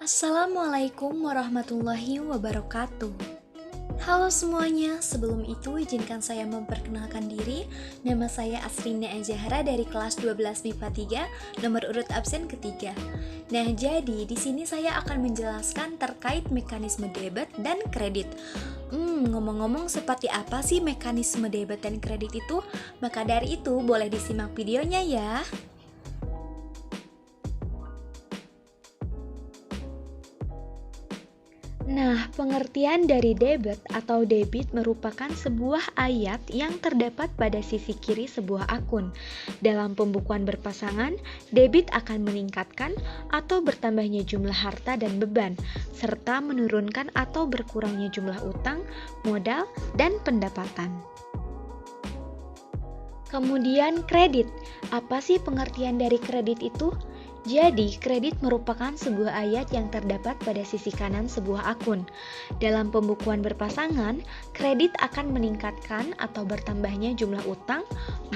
Assalamualaikum warahmatullahi wabarakatuh. Halo semuanya, sebelum itu izinkan saya memperkenalkan diri. Nama saya Asrina Azahra dari kelas 12 MIPA 3, nomor urut absen ketiga. Nah, jadi di sini saya akan menjelaskan terkait mekanisme debit dan kredit. Ngomong-ngomong seperti apa sih mekanisme debit dan kredit itu? Maka dari itu boleh disimak videonya ya. Nah, pengertian dari debit atau debit merupakan sebuah ayat yang terdapat pada sisi kiri sebuah akun. Dalam pembukuan berpasangan, debit akan meningkatkan atau bertambahnya jumlah harta dan beban, serta menurunkan atau berkurangnya jumlah utang, modal, dan pendapatan. Kemudian kredit. Apa sih pengertian dari kredit itu? Jadi, kredit merupakan sebuah ayat yang terdapat pada sisi kanan sebuah akun. Dalam pembukuan berpasangan, kredit akan meningkatkan atau bertambahnya jumlah utang,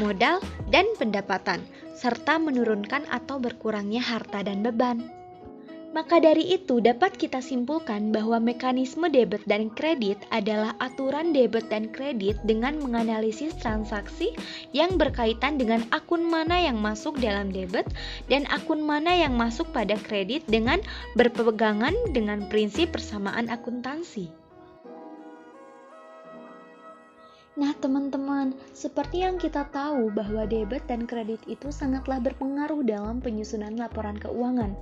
modal, dan pendapatan, serta menurunkan atau berkurangnya harta dan beban. Maka dari itu dapat kita simpulkan bahwa mekanisme debit dan kredit adalah aturan debit dan kredit dengan menganalisis transaksi yang berkaitan dengan akun mana yang masuk dalam debit dan akun mana yang masuk pada kredit dengan berpegangan dengan prinsip persamaan akuntansi. Nah teman-teman, seperti yang kita tahu bahwa debit dan kredit itu sangatlah berpengaruh dalam penyusunan laporan keuangan.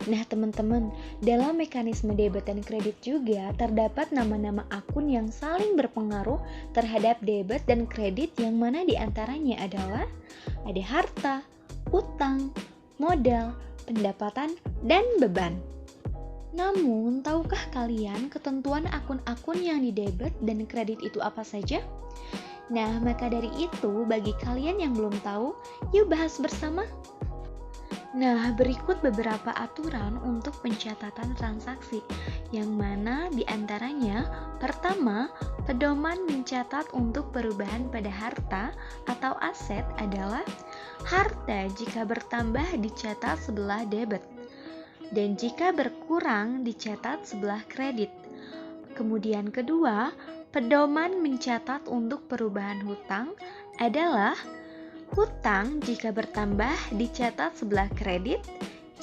Nah teman-teman, dalam mekanisme debit dan kredit juga terdapat nama-nama akun yang saling berpengaruh terhadap debit dan kredit yang mana diantaranya adalah ada harta, utang, modal, pendapatan, dan beban. Namun, tahukah kalian ketentuan akun-akun yang di debit dan kredit itu apa saja? Nah, maka dari itu, bagi kalian yang belum tahu, yuk bahas bersama. Nah, berikut beberapa aturan untuk pencatatan transaksi, yang mana diantaranya, pertama, pedoman mencatat untuk perubahan pada harta atau aset adalah harta jika bertambah dicatat sebelah debit, dan jika berkurang dicatat sebelah kredit. Kemudian kedua, pedoman mencatat untuk perubahan hutang adalah hutang jika bertambah dicatat sebelah kredit,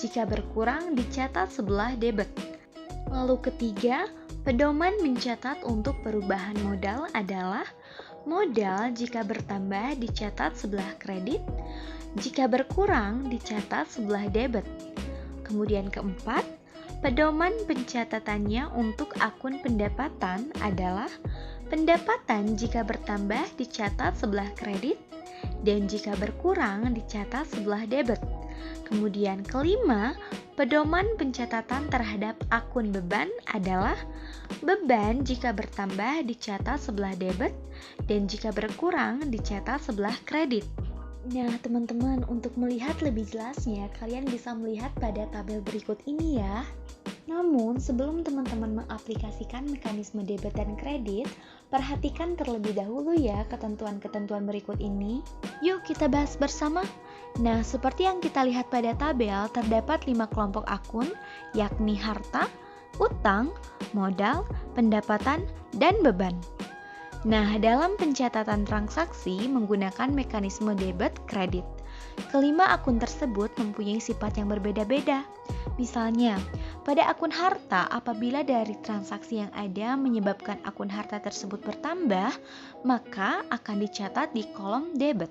jika berkurang dicatat sebelah debit. Lalu ketiga, pedoman mencatat untuk perubahan modal adalah modal jika bertambah dicatat sebelah kredit, jika berkurang dicatat sebelah debit. Kemudian keempat, pedoman pencatatannya untuk akun pendapatan adalah pendapatan jika bertambah dicatat sebelah kredit dan jika berkurang dicatat sebelah debit. Kemudian kelima, pedoman pencatatan terhadap akun beban adalah beban jika bertambah dicatat sebelah debit dan jika berkurang dicatat sebelah kredit. Nah teman-teman, untuk melihat lebih jelasnya kalian bisa melihat pada tabel berikut ini ya. Namun sebelum teman-teman mengaplikasikan mekanisme debit dan kredit, perhatikan terlebih dahulu ya ketentuan-ketentuan berikut ini. Yuk kita bahas bersama. Nah seperti yang kita lihat pada tabel, terdapat 5 kelompok akun, yakni harta, utang, modal, pendapatan, dan beban. Nah, dalam pencatatan transaksi menggunakan mekanisme debit kredit, kelima akun tersebut mempunyai sifat yang berbeda-beda. Misalnya, pada akun harta, apabila dari transaksi yang ada menyebabkan akun harta tersebut bertambah, maka akan dicatat di kolom debit.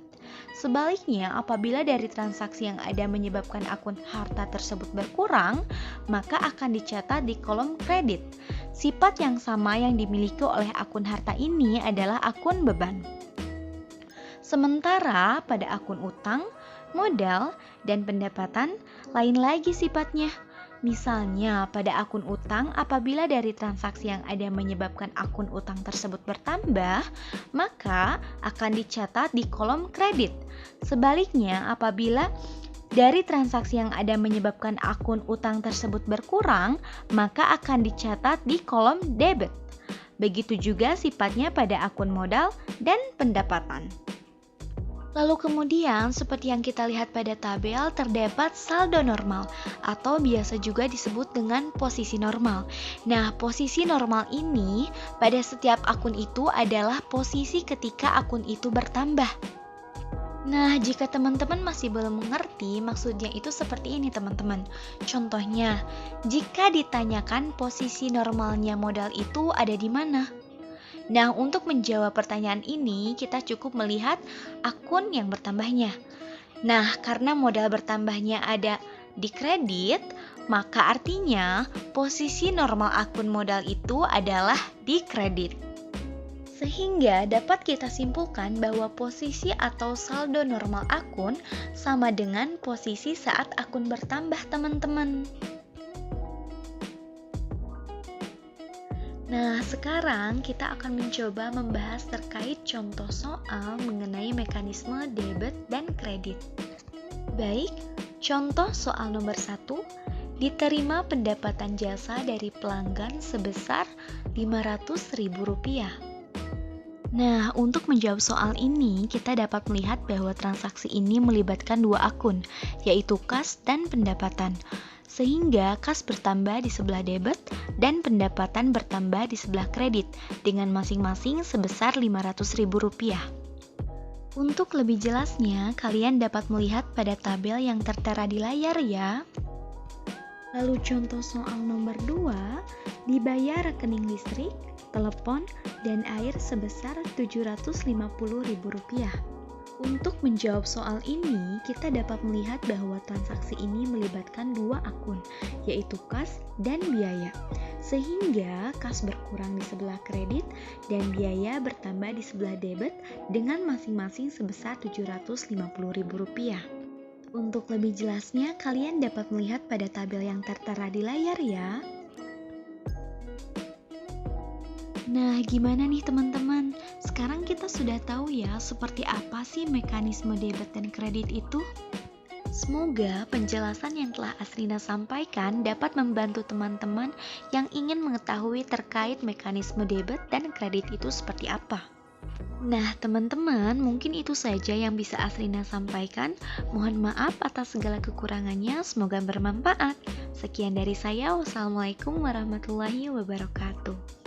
Sebaliknya, apabila dari transaksi yang ada menyebabkan akun harta tersebut berkurang, maka akan dicatat di kolom kredit. Sifat yang sama yang dimiliki oleh akun harta ini adalah akun beban. Sementara pada akun utang, modal, dan pendapatan lain lagi sifatnya. Misalnya, pada akun utang, apabila dari transaksi yang ada menyebabkan akun utang tersebut bertambah, maka akan dicatat di kolom kredit. Sebaliknya, apabila dari transaksi yang ada menyebabkan akun utang tersebut berkurang, maka akan dicatat di kolom debit. Begitu juga sifatnya pada akun modal dan pendapatan. Lalu kemudian, seperti yang kita lihat pada tabel, terdapat saldo normal atau biasa juga disebut dengan posisi normal. Nah, posisi normal ini pada setiap akun itu adalah posisi ketika akun itu bertambah. Nah, jika teman-teman masih belum mengerti, maksudnya itu seperti ini teman-teman. Contohnya, jika ditanyakan posisi normalnya modal itu ada di mana? Nah, untuk menjawab pertanyaan ini, kita cukup melihat akun yang bertambahnya. Nah, karena modal bertambahnya ada di kredit, maka artinya posisi normal akun modal itu adalah di kredit. Sehingga dapat kita simpulkan bahwa posisi atau saldo normal akun sama dengan posisi saat akun bertambah, teman-teman. Nah, sekarang kita akan mencoba membahas terkait contoh soal mengenai mekanisme debit dan kredit. Baik, contoh soal nomor 1, diterima pendapatan jasa dari pelanggan sebesar Rp500.000. Nah, untuk menjawab soal ini, kita dapat melihat bahwa transaksi ini melibatkan dua akun, yaitu kas dan pendapatan. Sehingga kas bertambah di sebelah debit dan pendapatan bertambah di sebelah kredit dengan masing-masing sebesar Rp500.000. Untuk lebih jelasnya, kalian dapat melihat pada tabel yang tertera di layar ya. Lalu contoh soal nomor 2, dibayar rekening listrik, telepon, dan air sebesar Rp750.000. Untuk menjawab soal ini, kita dapat melihat bahwa transaksi ini melibatkan dua akun, yaitu kas dan biaya. Sehingga kas berkurang di sebelah kredit dan biaya bertambah di sebelah debit dengan masing-masing sebesar Rp750.000. Untuk lebih jelasnya, kalian dapat melihat pada tabel yang tertera di layar ya. Nah, gimana nih teman-teman? Sekarang kita sudah tahu ya seperti apa sih mekanisme debit dan kredit itu? Semoga penjelasan yang telah Asrina sampaikan dapat membantu teman-teman yang ingin mengetahui terkait mekanisme debit dan kredit itu seperti apa. Nah, teman-teman, mungkin itu saja yang bisa Asrina sampaikan. Mohon maaf atas segala kekurangannya, semoga bermanfaat. Sekian dari saya, wassalamualaikum warahmatullahi wabarakatuh.